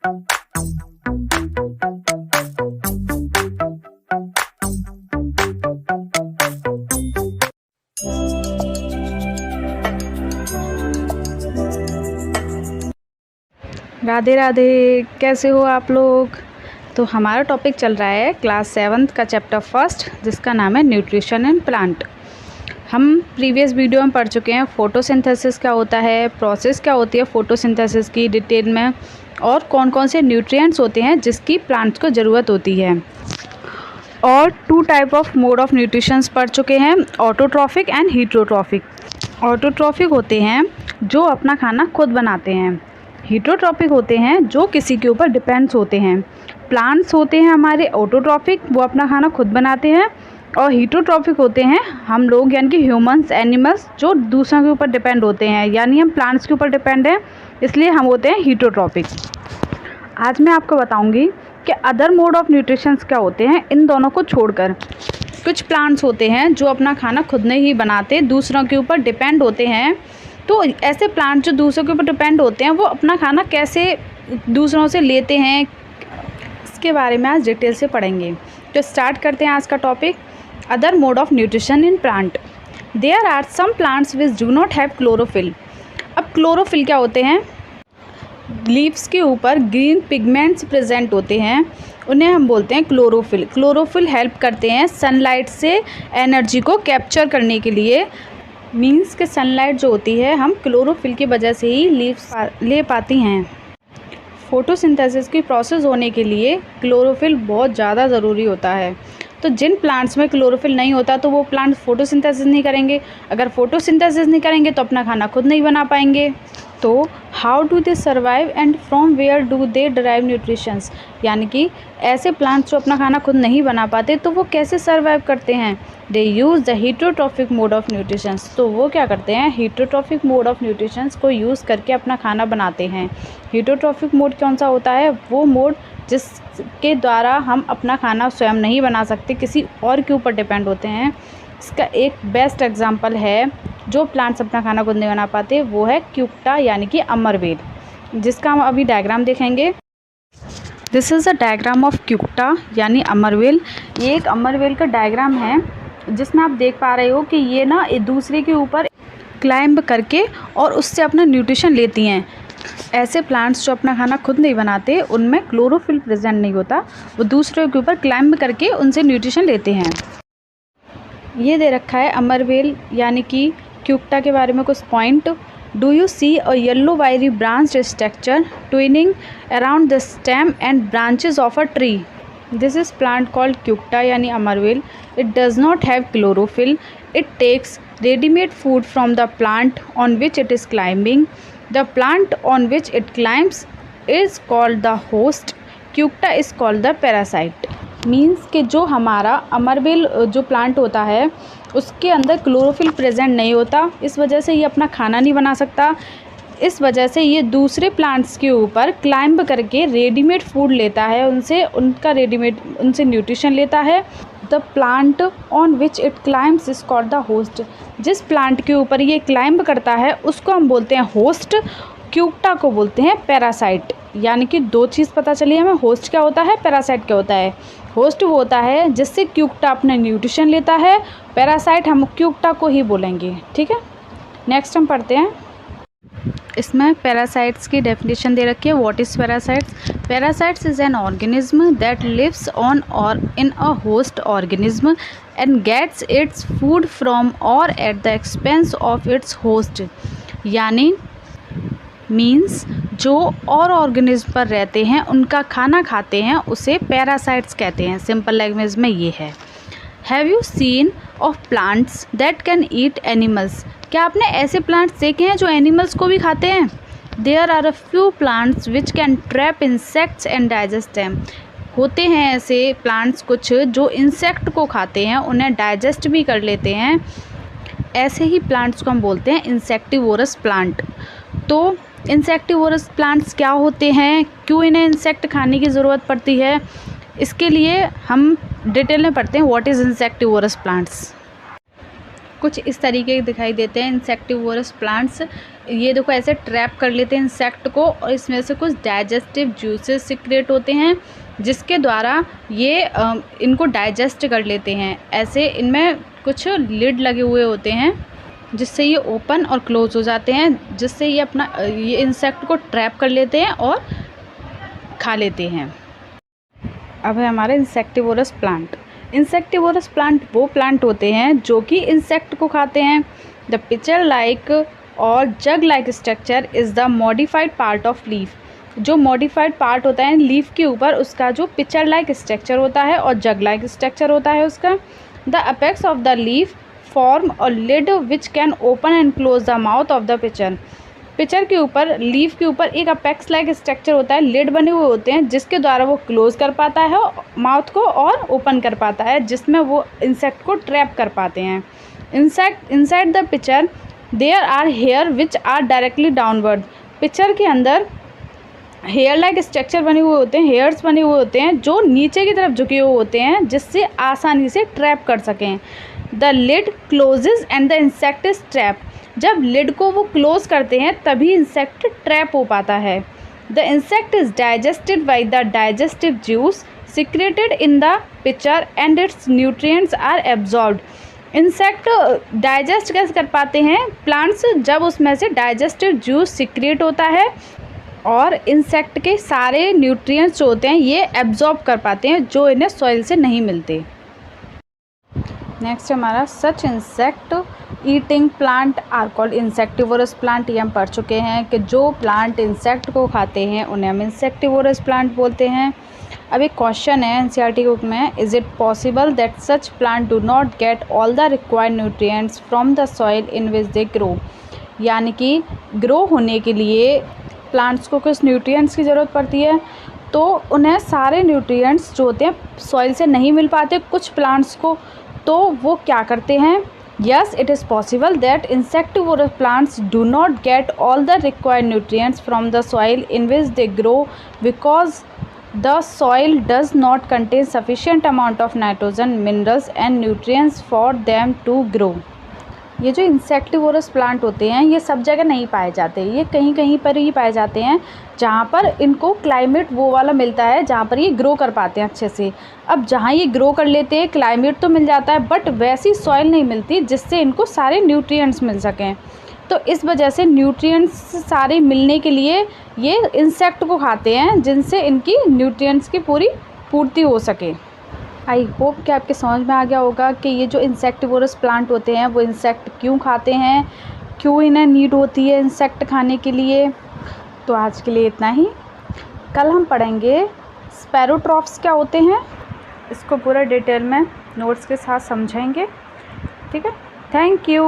राधे राधे, कैसे हो आप लोग। तो हमारा टॉपिक चल रहा है क्लास 7 का चैप्टर फर्स्ट, जिसका नाम है न्यूट्रिशन इन प्लांट। हम प्रीवियस वीडियो में पढ़ चुके हैं फोटोसिंथेसिस क्या होता है, प्रोसेस क्या होती है फोटोसिंथेसिस की डिटेल में, और कौन कौन से न्यूट्रिएंट्स होते हैं जिसकी प्लांट्स को ज़रूरत होती है। और 2 type of mode of nutritions पढ़ चुके हैं, ऑटोट्रॉफिक एंड हीटरोट्रॉफिक। ऑटोट्रॉफिक होते हैं जो अपना खाना खुद बनाते हैं, हीटरोट्रॉफिक होते हैं जो किसी के ऊपर डिपेंड्स होते हैं। प्लांट्स होते हैं हमारे ऑटोट्रॉफिक, वो अपना खाना खुद बनाते हैं, और हीटरोट्रॉफिक होते हैं हम लोग यानी कि ह्यूमंस, एनिमल्स जो दूसरों के ऊपर डिपेंड होते हैं, यानी हम प्लांट्स के ऊपर डिपेंड हैं, इसलिए हम होते हैं हीटरोट्रॉफिक। आज मैं आपको बताऊंगी कि अदर मोड ऑफ न्यूट्रिशंस क्या होते हैं इन दोनों को छोड़कर। कुछ प्लांट्स होते हैं जो अपना खाना खुद नहीं बनाते, दूसरों के ऊपर डिपेंड होते हैं। तो ऐसे प्लांट जो दूसरों के ऊपर डिपेंड होते हैं वो अपना खाना कैसे दूसरों से लेते हैं, इसके बारे में आज डिटेल से पढ़ेंगे। तो स्टार्ट करते हैं आज का topic, other mode of nutrition in plant. There are some plants which do not have chlorophyll. अब क्लोरोफिल क्या होते हैं, लीव्स के ऊपर ग्रीन पिगमेंट्स प्रेजेंट होते हैं, उन्हें हम बोलते हैं क्लोरोफिल। क्लोरोफिल हेल्प करते हैं सनलाइट से एनर्जी को कैप्चर करने के लिए। मीन्स के सनलाइट जो होती है हम क्लोरोफिल की वजह से ही लीव्स ले पाती हैं। फोटोसिंथेसिस की प्रोसेस होने के लिए क्लोरोफिल बहुत ज़्यादा ज़रूरी होता है। तो जिन प्लांट्स में क्लोरोफिल नहीं होता तो वो प्लांट फोटोसिंथेसिस नहीं करेंगे, अगर फोटोसिंथेसिस नहीं करेंगे तो अपना खाना खुद नहीं बना पाएंगे। तो how do they survive and from where do they derive nutritions, यानी कि ऐसे प्लांट्स जो अपना खाना खुद नहीं बना पाते तो वो कैसे सर्वाइव करते हैं। They use the heterotrophic mode of nutritions, तो वो क्या करते हैं, हीटरोट्रॉफिक मोड ऑफ न्यूट्रिशंस को यूज़ करके अपना खाना बनाते हैं। हीटरोट्रॉफिक मोड कौन सा होता है, वो मोड जिसके द्वारा हम अपना खाना स्वयं नहीं बना सकते, किसी और के ऊपर डिपेंड होते हैं। इसका एक बेस्ट एग्जांपल है जो प्लांट्स अपना खाना खुद नहीं बना पाते, वो है क्यूक्टा यानी कि अमरवेल, जिसका हम अभी डायग्राम देखेंगे। This is a diagram of cuscuta यानी अमरवेल। ये एक अमरवेल का डायग्राम है जिसमें आप देख पा रहे हो कि ये ना एक दूसरे के ऊपर क्लाइंब करके और उससे अपना न्यूट्रिशन लेती हैं। ऐसे प्लांट्स जो अपना खाना खुद नहीं बनाते उनमें क्लोरोफिल प्रेजेंट नहीं होता, वो दूसरे के ऊपर क्लाइंब करके उनसे न्यूट्रिशन लेते हैं। ये दे रखा है अमरवेल यानी कि क्यूक्टा के बारे में कुछ point. Do you see a yellow wiry branch structure twining around the stem and branches of a tree. This is plant called cuscuta यानी अमरवेल। It does not have chlorophyll. It takes readymade food from the plant on which it is climbing. The plant on which it climbs is called the host. Cuscuta is called the parasite. Means कि जो हमारा अमरवेल जो plant होता है उसके अंदर chlorophyll present नहीं होता, इस वजह से ये अपना खाना नहीं बना सकता। इस वजह से ये दूसरे प्लांट्स के ऊपर क्लाइंब करके रेडीमेड फूड लेता है, उनसे न्यूट्रिशन लेता है। The plant on which it climbs is called the host. जिस प्लांट के ऊपर ये क्लाइंब करता है उसको हम बोलते हैं होस्ट, क्यूक्टा को बोलते हैं पैरासाइट। यानी कि 2 चीज़ पता चली हमें, होस्ट क्या होता है, पैरासाइट क्या होता है। होस्ट वो होता है जिससे क्यूक्टा अपना न्यूट्रिशन लेता है, पैरासाइट हम क्यूक्टा को ही बोलेंगे। ठीक है, नेक्स्ट हम पढ़ते हैं। इसमें पैरासाइट्स की डेफिनेशन दे रखी है। What is parasites. Parasites is an organism that lives on or in a host organism and gets its food from or at the expense of its host. यानी मीन्स जो और ऑर्गेनिज्म पर रहते हैं उनका खाना खाते हैं, उसे पैरासाइट्स कहते हैं। सिंपल लैंग्वेज में ये है। Have you seen of plants that can eat animals. क्या आपने ऐसे प्लांट्स देखे हैं जो एनिमल्स को भी खाते हैं। There are a few plants which can trap insects and digest them. होते हैं ऐसे प्लांट्स कुछ जो इंसेक्ट को खाते हैं, उन्हें डाइजेस्ट भी कर लेते हैं। ऐसे ही प्लांट्स को हम बोलते हैं इंसेक्टिवोरस प्लांट। तो इंसेक्टिवोरस प्लांट्स क्या होते हैं, क्यों इन्हें इंसेक्ट खाने की ज़रूरत पड़ती है, इसके लिए हम डिटेल में पढ़ते हैं। What is insectivorous plants. कुछ इस तरीके के दिखाई देते हैं इंसेक्टिवोरस प्लांट्स। ये देखो ऐसे ट्रैप कर लेते हैं इंसेक्ट को और इसमें से कुछ डाइजेस्टिव जूसेस सिक्रेट होते हैं जिसके द्वारा ये इनको डाइजेस्ट कर लेते हैं। ऐसे इनमें कुछ लिड लगे हुए होते हैं जिससे ये ओपन और क्लोज हो जाते हैं, जिससे ये इंसेक्ट को ट्रैप कर लेते हैं और खा लेते हैं। अब है हमारे इंसेक्टिवोरस प्लांट। इंसेक्टिवोरस प्लांट वो प्लांट होते हैं जो कि इंसेक्ट को खाते हैं। The pitcher like or jug like structure is the modified part of leaf. जो मॉडिफाइड पार्ट होता है लीफ के ऊपर, उसका जो पिचर लाइक स्ट्रक्चर होता है और जग लाइक स्ट्रक्चर होता है उसका। The apex of the leaf form or lid which can open and close the mouth of the pitcher. Pitcher के ऊपर, लीफ के ऊपर एक अपेक्स लाइक स्ट्रक्चर होता है, लिड बने हुए होते हैं जिसके द्वारा वो क्लोज कर पाता है माउथ को और ओपन कर पाता है, जिसमें वो इंसेक्ट को ट्रैप कर पाते हैं। Inside the pitcher there are hair which are directly downward. Pitcher के अंदर हेयर लाइक स्ट्रक्चर बने हुए होते हैं, हेयर्स बने हुए होते हैं जो नीचे की तरफ झुके हुए होते हैं जिससे आसानी से ट्रैप कर सकें। The lid closes and the insect is trap. जब लिड को वो क्लोज करते हैं तभी इंसेक्ट ट्रैप हो पाता है। The insect is digested by the digestive juice secreted in the pitcher and its nutrients are absorbed. Insect digest कैसे कर पाते हैं प्लांट्स? जब उसमें से डाइजेस्टिव जूस सिक्रेट होता है और इंसेक्ट के सारे न्यूट्रिएंट्स जो होते हैं ये एब्जॉर्ब कर पाते हैं जो इन्हें सॉइल से नहीं मिलते। नेक्स्ट हमारा such insect eating plant are called insectivorous plant. ये हम पढ़ चुके हैं कि जो प्लांट इंसेक्ट को खाते हैं उन्हें हम इंसेक्टिवोरस प्लांट बोलते हैं। अब एक क्वेश्चन है एनसीईआरटी बुक में, is it possible that such plant do not get all the required nutrients from the soil in which they grow. यानी कि ग्रो होने के लिए प्लांट्स को कुछ न्यूट्रिएंट्स की ज़रूरत पड़ती है तो उन्हें सारे न्यूट्रिएंट्स जो होते हैं सॉइल से नहीं मिल पाते कुछ प्लांट्स को, तो वो क्या करते हैं? Yes, it is possible that insectivorous plants do not get all the required nutrients from the soil in which they grow because the soil does not contain sufficient amount of nitrogen, minerals and nutrients for them to grow. ये जो insectivorous plant होते हैं ये सब जगह नहीं पाए जाते, ये कहीं कहीं पर ही पाए जाते हैं जहाँ पर इनको क्लाइमेट वो वाला मिलता है जहाँ पर ये ग्रो कर पाते हैं अच्छे से। अब जहाँ ये ग्रो कर लेते हैं क्लाइमेट तो मिल जाता है बट वैसी सॉइल नहीं मिलती जिससे इनको सारे न्यूट्रिएंट्स मिल सकें। तो इस वजह से न्यूट्रिएंट्स सारे मिलने के लिए ये इंसेक्ट को खाते हैं जिनसे इनकी न्यूट्रिएंट्स की पूरी पूर्ति हो सके। आई होप कि आपके समझ में आ गया होगा कि ये जो इंसेक्टिवोरस प्लांट होते हैं वो इंसेक्ट क्यों खाते हैं, क्यों इन्हें नीड होती है इंसेक्ट खाने के लिए। तो आज के लिए इतना ही। कल हम पढ़ेंगे स्पैरोट्रॉप्स क्या होते हैं, इसको पूरा डिटेल में नोट्स के साथ समझेंगे। ठीक है, थैंक यू।